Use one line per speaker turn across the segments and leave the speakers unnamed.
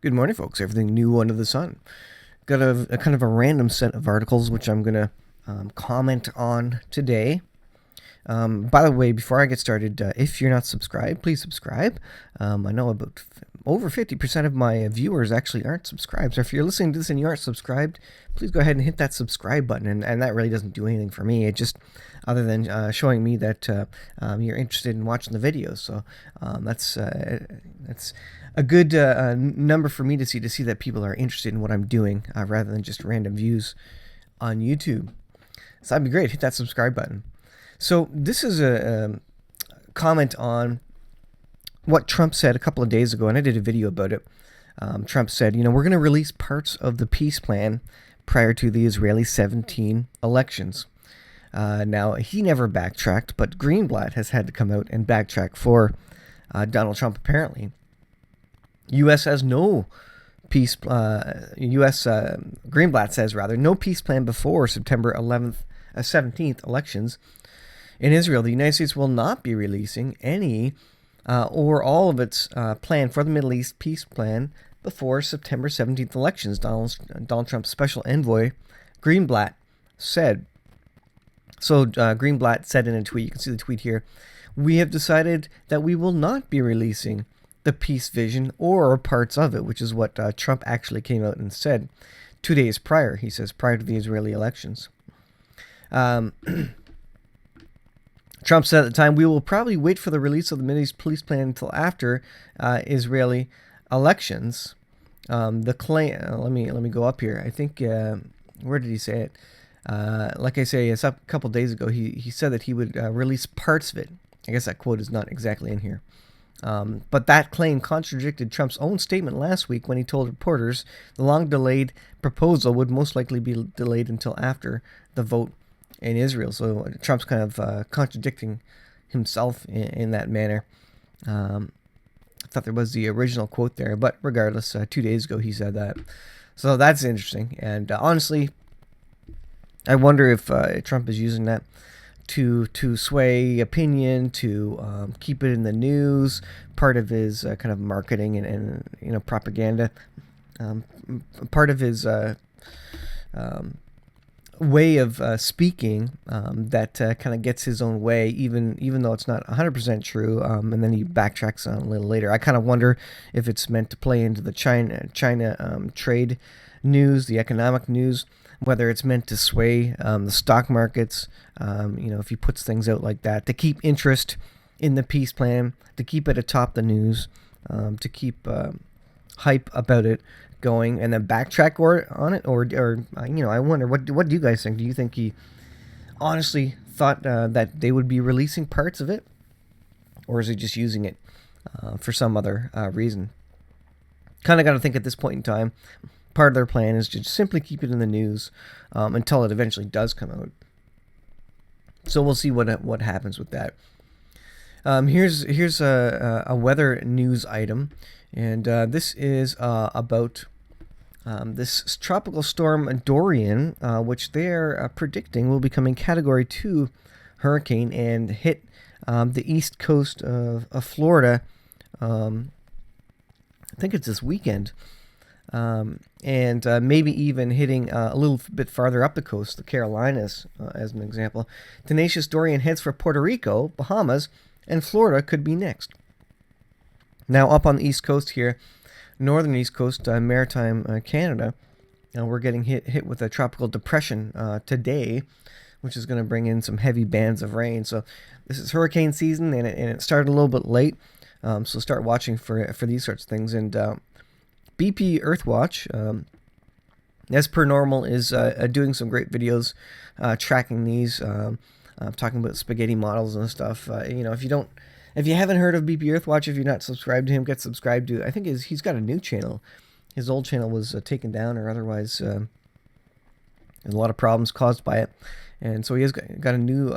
Good morning, folks. Everything new under the sun. Got a kind of a random set of articles which I'm going to comment on today. By the way, before I get started, if you're not subscribed, please subscribe. I know about over 50% of my viewers actually aren't subscribed. So if you're listening to this and you aren't subscribed, please go ahead and hit that subscribe button. And that really doesn't do anything for me. It just, other than showing me that you're interested in watching the videos. So that's a good number for me to see that people are interested in what I'm doing rather than just random views on YouTube. So that'd be great. Hit that subscribe button. So this is a comment on what Trump said a couple of days ago, and I did a video about it. Trump said, we're going to release parts of the peace plan prior to the Israeli 17 elections. Now, he never backtracked, but Greenblatt has had to come out and backtrack for Donald Trump, apparently. U.S. has no peace, Greenblatt says, rather, no peace plan before September 17th elections. In Israel, the United States will not be releasing any or all of its plan for the Middle East peace plan before September 17th elections, Donald Trump's special envoy, Greenblatt, said. So Greenblatt said in a tweet, you can see the tweet here, "We have decided that we will not be releasing the peace vision or parts of it," which is what Trump actually came out and said 2 days prior, he says, prior to the Israeli elections. Trump said at the time, "We will probably wait for the release of the Middle East peace plan until after Israeli elections." The claim. Let me go up here. I think where did he say it? Like I say, it's up a couple days ago. He said that he would release parts of it. I guess that quote is not exactly in here. But that claim contradicted Trump's own statement last week when he told reporters the long-delayed proposal would most likely be delayed until after the vote in Israel. So Trump's kind of contradicting himself in that manner. I thought there was the original quote there, but regardless, 2 days ago he said that. So that's interesting. And honestly, I wonder if Trump is using that to sway opinion, to keep it in the news, part of his kind of marketing and propaganda, part of his way of speaking that kind of gets his own way, even though it's not 100% true, and then he backtracks on a little later. I kind of wonder if it's meant to play into the China trade news, the economic news, whether it's meant to sway the stock markets, if he puts things out like that, to keep interest in the peace plan, to keep it atop the news, to keep hype about it going, and then backtrack on it, or I wonder, what do you guys think? Do you think he honestly thought that they would be releasing parts of it, or is he just using it for some other reason? Kind of got to think at this point in time, part of their plan is to just simply keep it in the news until it eventually does come out. So we'll see what happens with that. Here's a weather news item, and this is about this tropical storm Dorian, which they're predicting will become a Category 2 hurricane and hit the east coast of Florida. I think it's this weekend. And maybe even hitting a little bit farther up the coast, the Carolinas, as an example. Tenacious Dorian heads for Puerto Rico, Bahamas, and Florida could be next. Now, up on the east coast here, northern east coast, maritime Canada, we're getting hit with a tropical depression today, which is going to bring in some heavy bands of rain. So this is hurricane season, and it started a little bit late. So start watching for these sorts of things. And BP Earthwatch, as per normal, is doing some great videos tracking these, talking about spaghetti models and stuff. If you haven't heard of BP Earthwatch, if you're not subscribed to him, get subscribed to. I think he's got a new channel. His old channel was taken down, or otherwise there's a lot of problems caused by it, and so he has got a new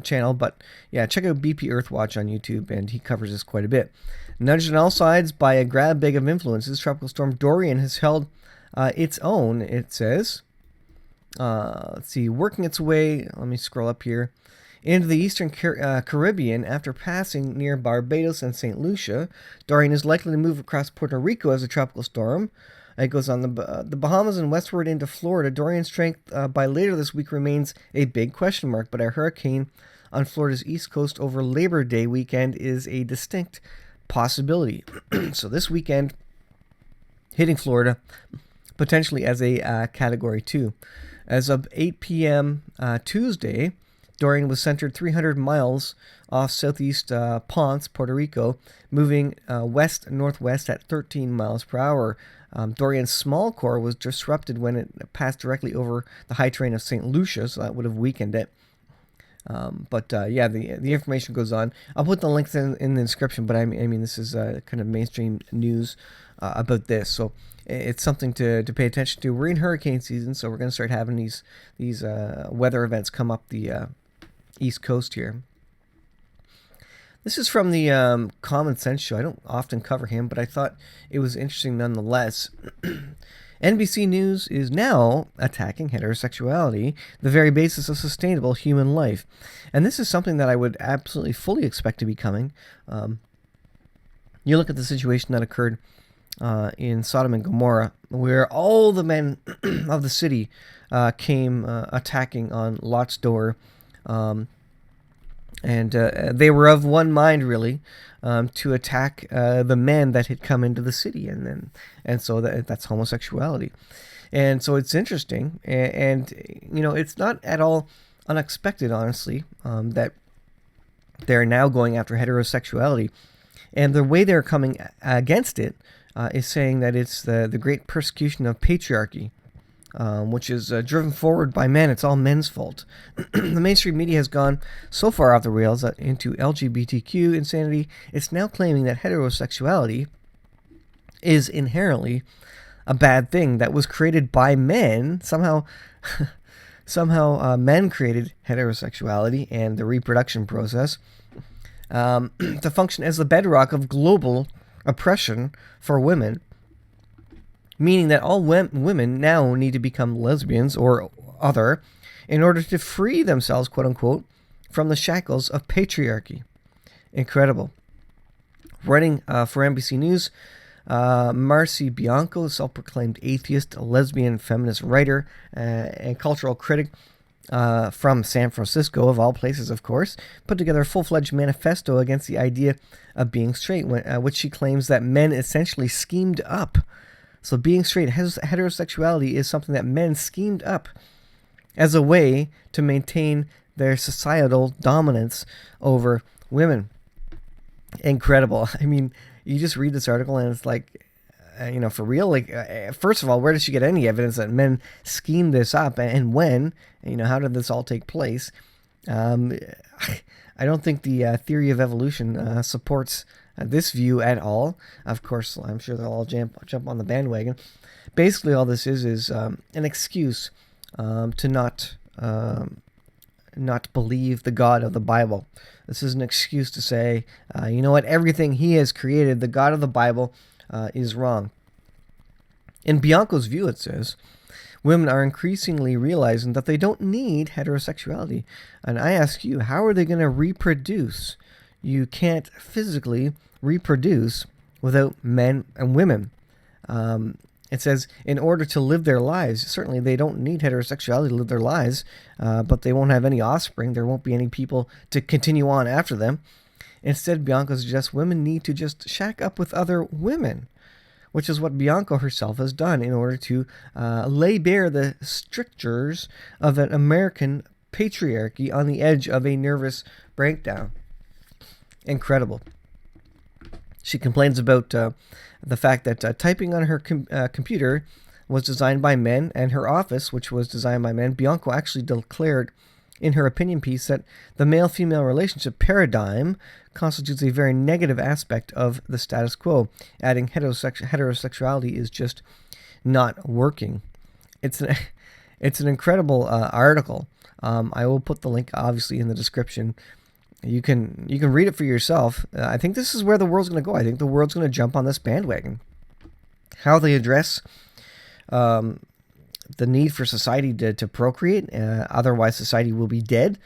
channel. But yeah, check out BP Earthwatch on YouTube, and he covers this quite a bit. Nudged on all sides by a grab bag of influences, Tropical Storm Dorian has held its own, it says. Let's see, working its way, let me scroll up here. into the eastern Caribbean after passing near Barbados and St. Lucia. Dorian is likely to move across Puerto Rico as a tropical storm. It goes on the Bahamas and westward into Florida. Dorian's strength by later this week remains a big question mark, but a hurricane on Florida's east coast over Labor Day weekend is a distinct possibility. So this weekend, hitting Florida, potentially as a Category 2. As of 8 p.m. Tuesday, Dorian was centered 300 miles off southeast Ponce, Puerto Rico, moving west-northwest at 13 miles per hour. Dorian's small core was disrupted when it passed directly over the high terrain of St. Lucia, so that would have weakened it. The information goes on. I'll put the links in the description, but I mean this is kind of mainstream news about this, so it's something to pay attention to. We're in hurricane season, so we're going to start having these weather events come up the East Coast here. This is from the Common Sense Show. I don't often cover him, but I thought it was interesting nonetheless. NBC News is now attacking heterosexuality, the very basis of sustainable human life. And this is something that I would absolutely fully expect to be coming. You look at the situation that occurred in Sodom and Gomorrah, where all the men of the city came attacking on Lot's door. And they were of one mind, really, to attack the men that had come into the city, and so that's homosexuality. And so it's interesting, and it's not at all unexpected, honestly, that they're now going after heterosexuality, and the way they're coming against it is saying that it's the great persecution of patriarchy. Which is driven forward by men. It's all men's fault. The mainstream media has gone so far off the rails into LGBTQ insanity, it's now claiming that heterosexuality is inherently a bad thing that was created by men. Somehow men created heterosexuality and the reproduction process to function as the bedrock of global oppression for women, meaning that all women now need to become lesbians or other in order to free themselves, quote unquote, from the shackles of patriarchy. Incredible. Writing for NBC News, Marcy Bianco, a self-proclaimed atheist, lesbian, feminist writer, and cultural critic from San Francisco, of all places, of course, put together a full-fledged manifesto against the idea of being straight, which she claims that men essentially schemed up. So being straight, heterosexuality is something that men schemed up as a way to maintain their societal dominance over women. Incredible. I mean, you just read this article and it's like, for real, first of all, where did she get any evidence that men schemed this up, and when? How did this all take place? I don't think the theory of evolution supports this view at all. Of course, I'm sure they'll all jump on the bandwagon. Basically, all this is an excuse to not believe the God of the Bible. This is an excuse to say, you know what, everything he has created, the God of the Bible, is wrong. In Bianco's view, it says, women are increasingly realizing that they don't need heterosexuality. And I ask you, how are they going to reproduce? You can't physically reproduce without men and women. It says, in order to live their lives, certainly they don't need heterosexuality to live their lives, but they won't have any offspring. There won't be any people to continue on after them. Instead, Bianco suggests women need to just shack up with other women, which is what Bianco herself has done in order to lay bare the strictures of an American patriarchy on the edge of a nervous breakdown. Incredible. She complains about the fact that typing on her computer was designed by men, and her office, which was designed by men. Bianco actually declared in her opinion piece that the male-female relationship paradigm constitutes a very negative aspect of the status quo, adding heterosexuality is just not working. It's an incredible article. I will put the link obviously in the description. You can read it for yourself. I think this is where the world's going to go. I think the world's going to jump on this bandwagon. How they address the need for society to procreate, otherwise society will be dead.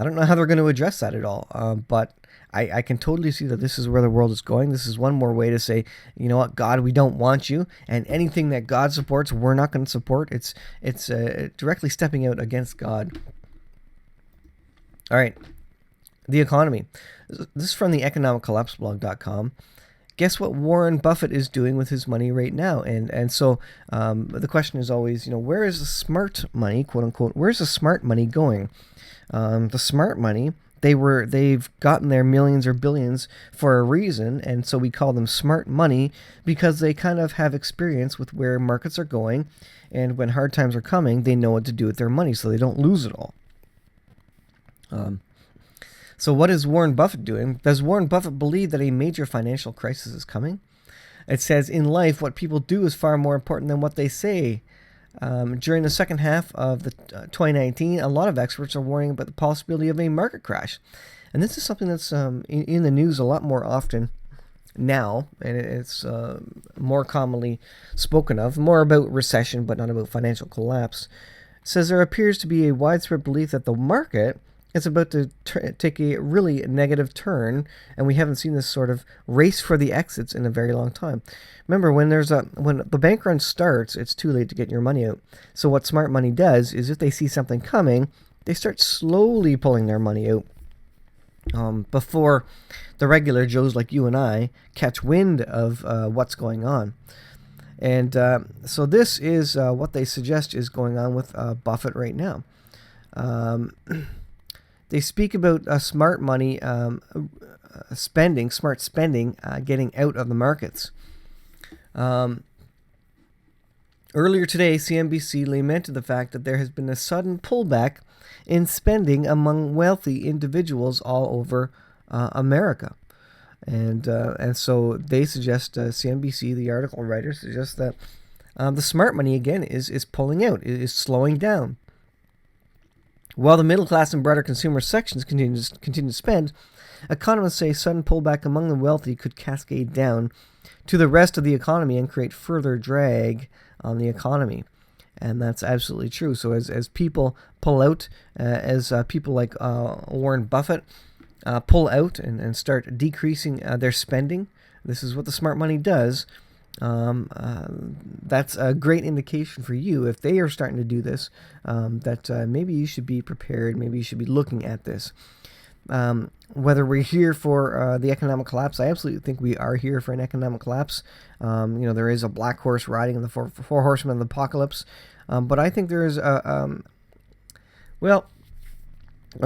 I don't know how they're going to address that at all. But I can totally see that this is where the world is going. This is one more way to say, you know what, God, we don't want you, and anything that God supports, we're not going to support. It's directly stepping out against God. All right, the economy. This is from the economiccollapseblog.com. Guess what Warren Buffett is doing with his money right now? And so the question is always, where is the smart money, quote unquote? Where's the smart money going? The smart money, they've gotten their millions or billions for a reason, and so we call them smart money because they kind of have experience with where markets are going, and when hard times are coming, they know what to do with their money so they don't lose it all. So what is Warren Buffett doing? Does Warren Buffett believe that a major financial crisis is coming? It says, in life, what people do is far more important than what they say. During the second half of the 2019, a lot of experts are warning about the possibility of a market crash. And this is something that's in the news a lot more often now, and it's more commonly spoken of, more about recession, but not about financial collapse. It says there appears to be a widespread belief that the market is about to take a really negative turn, and we haven't seen this sort of race for the exits in a very long time. Remember, when the bank run starts, it's too late to get your money out. So what smart money does is if they see something coming, they start slowly pulling their money out before the regular Joes like you and I catch wind of what's going on. And so this is what they suggest is going on with Buffett right now. They speak about smart money smart spending, getting out of the markets. Earlier today, CNBC lamented the fact that there has been a sudden pullback in spending among wealthy individuals all over America. And so they suggest, CNBC, the article writer, suggests that the smart money, again, is pulling out, is slowing down. While the middle class and broader consumer sections continue to spend, economists say sudden pullback among the wealthy could cascade down to the rest of the economy and create further drag on the economy. And that's absolutely true. So as people pull out, as people like Warren Buffett pull out and start decreasing their spending, this is what the smart money does. That's a great indication for you if they are starting to do this, that maybe you should be prepared, maybe you should be looking at this. Whether we're here for the economic collapse, I absolutely think we are here for an economic collapse. There is a black horse riding in the four horsemen of the apocalypse, but I think there is are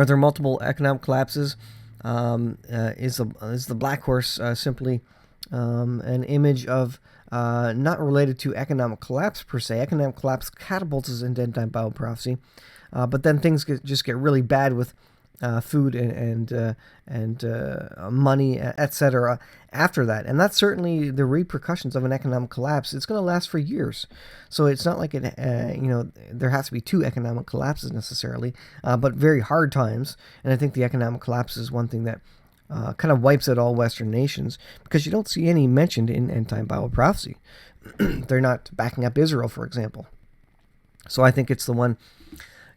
there multiple economic collapses? Is the black horse simply an image of not related to economic collapse per se? Economic collapse catapults us into end-time Bible prophecy, but then things just get really bad with food and money, etc. after that, and that's certainly the repercussions of an economic collapse. It's going to last for years, so it's not like there has to be two economic collapses necessarily, but very hard times. And I think the economic collapse is one thing that kind of wipes out all Western nations, because you don't see any mentioned in end-time Bible prophecy. They're not backing up Israel, for example. So I think it's the one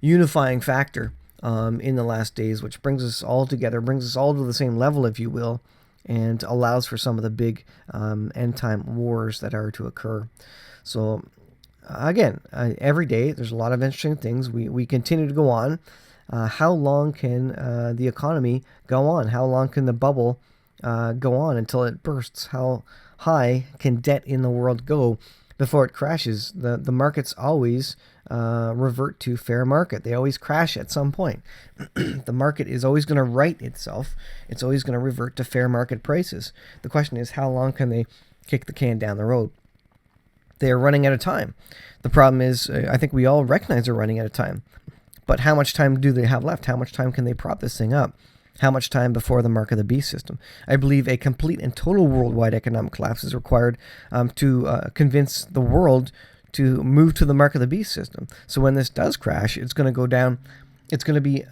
unifying factor in the last days, which brings us all together, brings us all to the same level, if you will, and allows for some of the big end-time wars that are to occur. So again, every day there's a lot of interesting things. We continue to go on. How long can the economy go on? How long can the bubble go on until it bursts? How high can debt in the world go before it crashes? The markets always revert to fair market. They always crash at some point. The market is always going to right itself. It's always going to revert to fair market prices. The question is, how long can they kick the can down the road? They are running out of time. The problem is, I think we all recognize they're running out of time. But how much time do they have left? How much time can they prop this thing up? How much time before the mark of the beast system? I believe a complete and total worldwide economic collapse is required to convince the world to move to the mark of the beast system. So when this does crash, it's going to go down it's going to be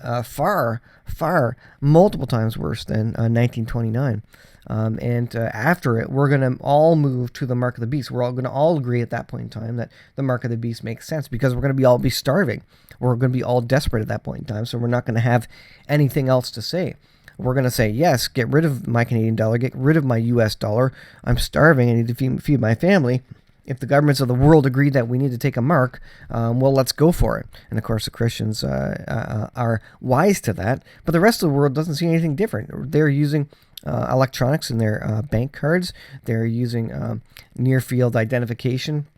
multiple times worse than 1929. After it, we're going to all move to the mark of the beast. We're all going to all agree at that point in time that the mark of the beast makes sense, because we're going to all be starving. We're going to be all desperate at that point in time, so we're not going to have anything else to say. We're going to say, yes, get rid of my Canadian dollar, get rid of my US dollar. I'm starving. I need to feed my family. If the governments of the world agree that we need to take a mark, well, let's go for it. And of course, the Christians are wise to that, but the rest of the world doesn't see anything different. They're using electronics in their bank cards. They're using near field identification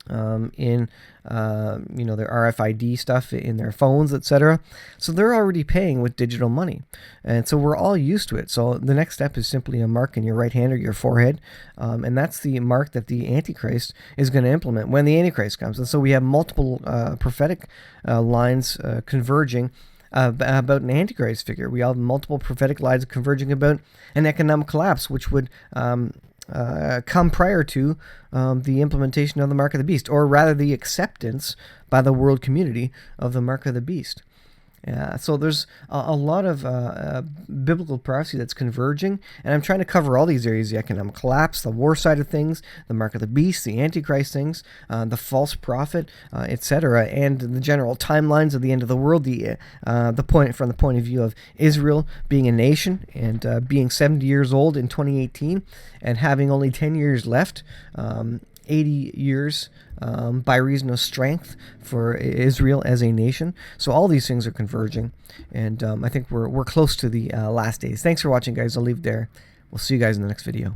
in their RFID stuff in their phones, etc. So they're already paying with digital money, and so we're all used to it. So the next step is simply a mark in your right hand or your forehead, and that's the mark that the Antichrist is going to implement when the Antichrist comes. And so we have multiple prophetic lines converging about an Antichrist figure. We have multiple prophetic lines converging about an economic collapse, which would come prior to the implementation of the mark of the beast, or rather the acceptance by the world community of the mark of the beast. So there's a lot of biblical prophecy that's converging, and I'm trying to cover all these areas: the economic collapse, the war side of things, the mark of the beast, the Antichrist things, the false prophet, etc., and the general timelines of the end of the world. The point from the point of view of Israel being a nation and being 70 years old in 2018 and having only 10 years left. 80 years by reason of strength for Israel as a nation. So all these things are converging, and I think we're close to the last days. Thanks for watching, guys. I'll leave it there. We'll see you guys in the next video.